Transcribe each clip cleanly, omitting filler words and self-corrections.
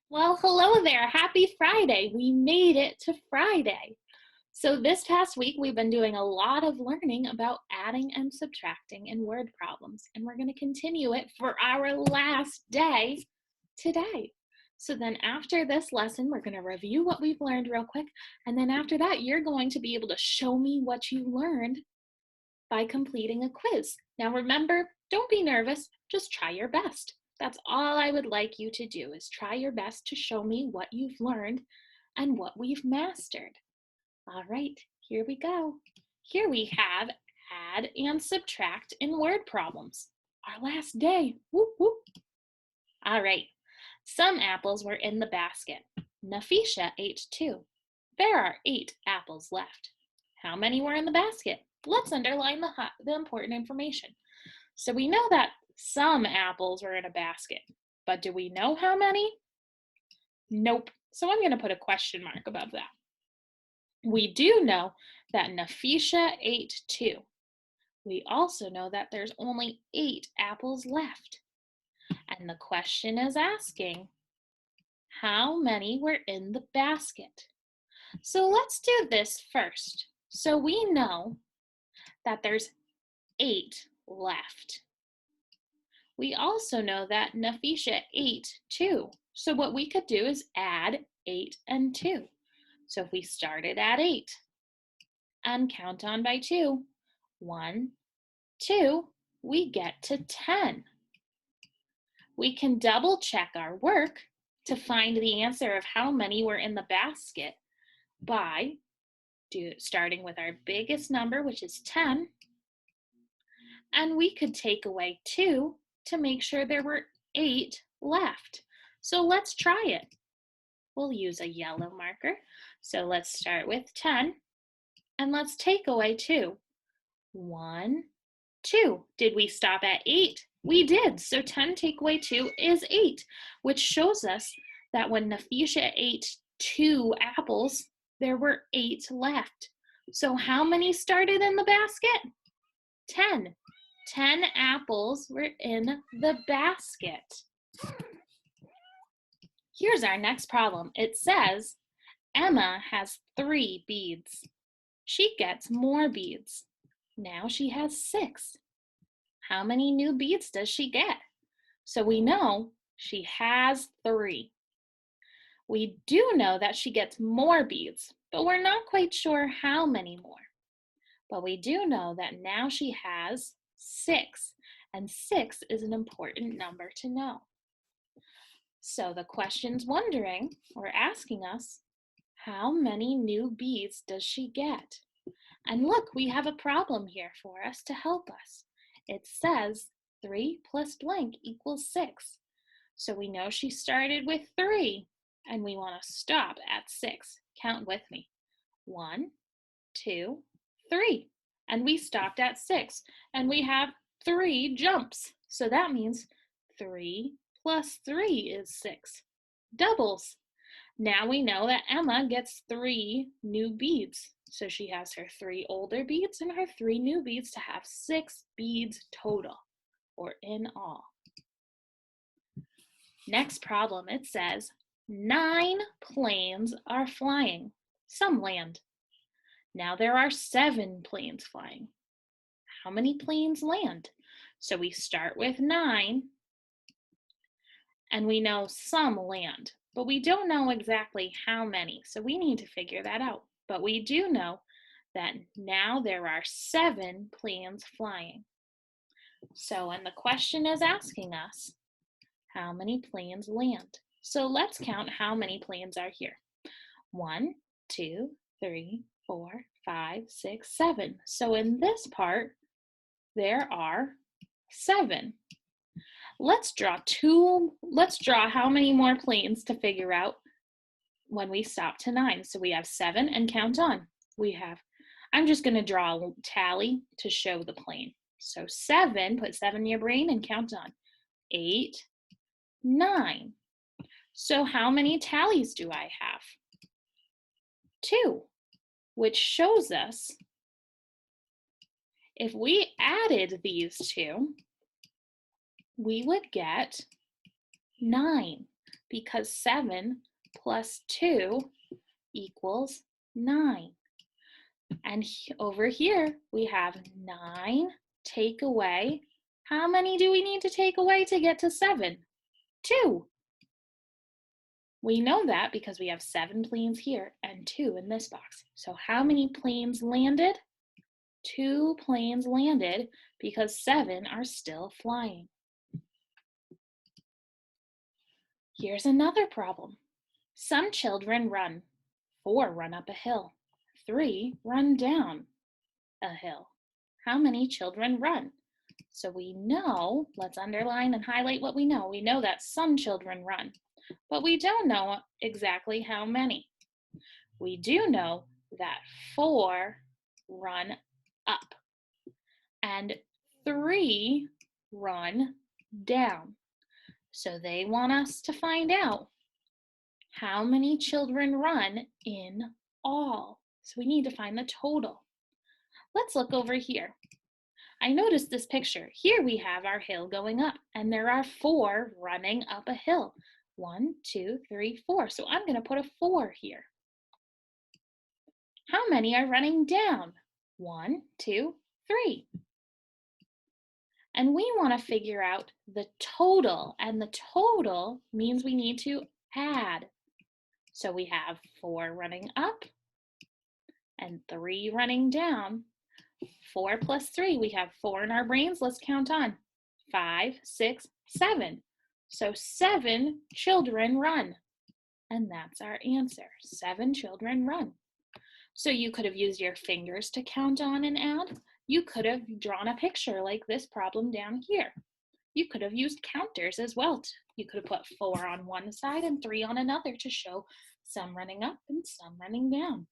Well, hello there. Happy Friday. We made it to Friday. So this past week, we've been doing a lot of learning about adding and subtracting in word problems, and we're going to continue it for our last day today. So then after this lesson, we're going to review what we've learned real quick, and then after that, you're going to be able to show me what you learned by completing a quiz. Now remember, don't be nervous, just try your best. That's all I would like you to do is try your best to show me what you've learned and what we've mastered. All right, here we go. Here we have add and subtract in word problems. Our last day, whoop whoop. All right, some apples were in the basket. Nafisha ate 2. There are 8 apples left. How many were in the basket? Let's underline the important information. So we know that some apples were in a basket, but do we know how many? Nope. So I'm going to put a question mark above that. We do know that Nafisha ate 2. We also know that there's only 8 apples left. And the question is asking, how many were in the basket? So let's do this first. So we know that there's 8 left. We also know that Nafisha ate 2. So what we could do is add 8 and 2. So if we started at 8 and count on by 2, 1, 2, we get to 10. We can double check our work to find the answer of how many were in the basket by starting with our biggest number, which is 10, and we could take away 2 to make sure there were 8 left. So let's try it. We'll use a yellow marker. So let's start with 10, and let's take away 2. 1, 2. Did we stop at 8? We did. So 10 take away 2 is 8, which shows us that when Nafisha ate 2 apples, there were 8 left. So how many started in the basket? 10. 10 apples were in the basket. Here's our next problem. It says Emma has 3 beads. She gets more beads. Now she has 6. How many new beads does she get? So we know she has 3. We do know that she gets more beads, but we're not quite sure how many more. But we do know that now she has 6, and 6 is an important number to know. So the question's wondering, or asking us, how many new beads does she get? And look, we have a problem here for us to help us. It says 3 plus blank equals 6. So we know she started with 3, and we want to stop at 6. Count with me. 1, 2, 3. And we stopped at 6, and we have 3 jumps. So that means 3 plus 3 is 6. Doubles. Now we know that Emma gets 3 new beads. So she has her 3 older beads and her 3 new beads to have 6 beads total, or in all. Next problem, it says 9 planes are flying. Some land. Now there are 7 planes flying. How many planes land? So we start with 9, and we know some land, but we don't know exactly how many, so we need to figure that out. But we do know that now there are 7 planes flying. So, and the question is asking us, how many planes land? So let's count how many planes are here. 1, 2, 3, 4, 5, 6, 7. So in this part, there are 7. Let's draw how many more planes to figure out when we stop to 9. So we have 7 and count on. I'm just going to draw a tally to show the plane. So 7, put 7 in your brain and count on. 8, 9. So how many tallies do I have? 2, which shows us if we added these two, we would get 9. because 7 plus 2 equals 9. And over here, we have 9 take away. How many do we need to take away to get to 7? 2. We know that because we have 7 planes here and 2 in this box. So how many planes landed? 2 planes landed because 7 are still flying. Here's another problem. Some children run. 4 run up a hill. 3 run down a hill. How many children run? So we know, let's underline and highlight what we know. We know that some children run, but we don't know exactly how many. We do know that 4 run up and 3 run down. So they want us to find out how many children run in all. So we need to find the total. Let's look over here. I noticed this picture. Here we have our hill going up, and there are 4 running up a hill. 1, 2, 3, 4. So I'm going to put a 4 here. How many are running down? 1, 2, 3. And we want to figure out the total, and the total means we need to add. So we have 4 running up and 3 running down. 4 plus 3, we have 4 in our brains. Let's count on. 5, 6, 7. So 7 children run. And that's our answer. 7 children run. So you could have used your fingers to count on and add. You could have drawn a picture like this problem down here. You could have used counters as well. You could have put 4 on one side and 3 on another to show some running up and some running down.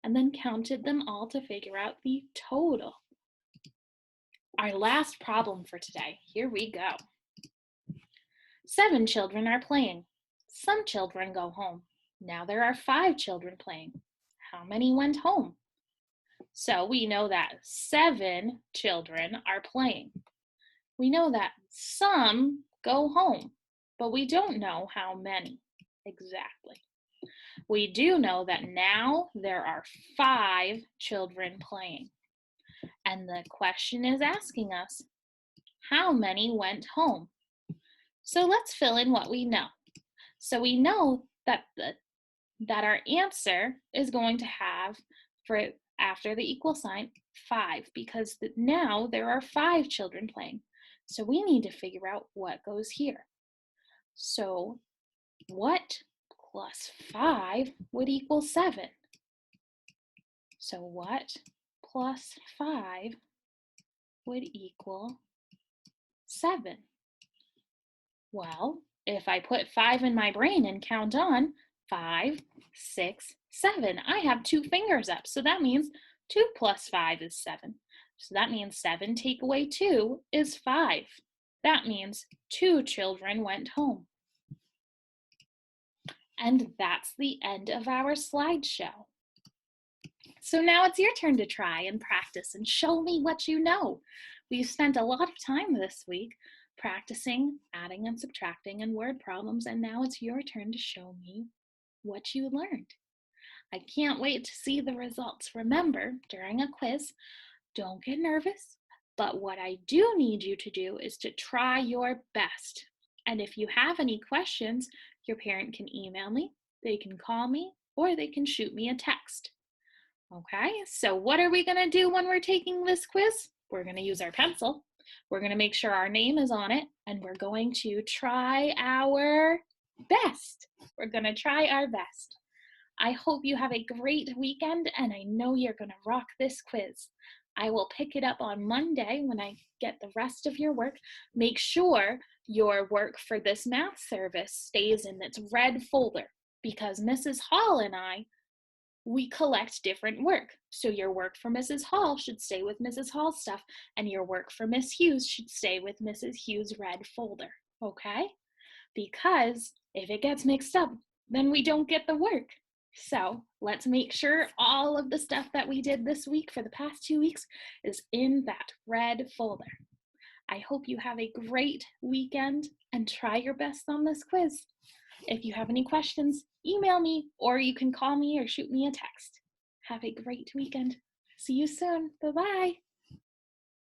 And then counted them all to figure out the total. Our last problem for today. Here we go. 7 children are playing. Some children go home. Now there are 5 children playing. How many went home? So we know that 7 children are playing. We know that some go home, but we don't know how many exactly. We do know that now there are 5 children playing. And the question is asking us, how many went home? So let's fill in what we know. So we know that our answer is going to have, for after the equal sign, 5, because now there are 5 children playing. So we need to figure out what goes here. So what plus 5 would equal 7? So what plus 5 would equal 7? Well, if I put 5 in my brain and count on 5, 6, 7, I have 2 fingers up. So that means 2 plus 5 is 7. So that means 7 take away 2 is 5. That means 2 children went home. And that's the end of our slideshow. So now it's your turn to try and practice and show me what you know. We've spent a lot of time this week practicing adding and subtracting and word problems, and now it's your turn to show me what you learned. I can't wait to see the results. Remember, during a quiz, don't get nervous, but what I do need you to do is to try your best. And if you have any questions, your parent can email me, they can call me, or they can shoot me a text. Okay, so what are we going to do when we're taking this quiz? We're going to use our pencil. We're going to make sure our name is on it, and we're going to try our best. We're going to try our best. I hope you have a great weekend, and I know you're going to rock this quiz. I will pick it up on Monday when I get the rest of your work. Make sure your work for this math service stays in its red folder, because Mrs. Hall and we collect different work. So your work for Mrs. Hall should stay with Mrs. Hall's stuff, and your work for Miss Hewes should stay with Mrs. Hewes' red folder, okay? Because if it gets mixed up, then we don't get the work. So let's make sure all of the stuff that we did this week for the past 2 weeks is in that red folder. I hope you have a great weekend and try your best on this quiz. If you have any questions, email me, or you can call me or shoot me a text. Have a great weekend. See you soon. Bye-bye.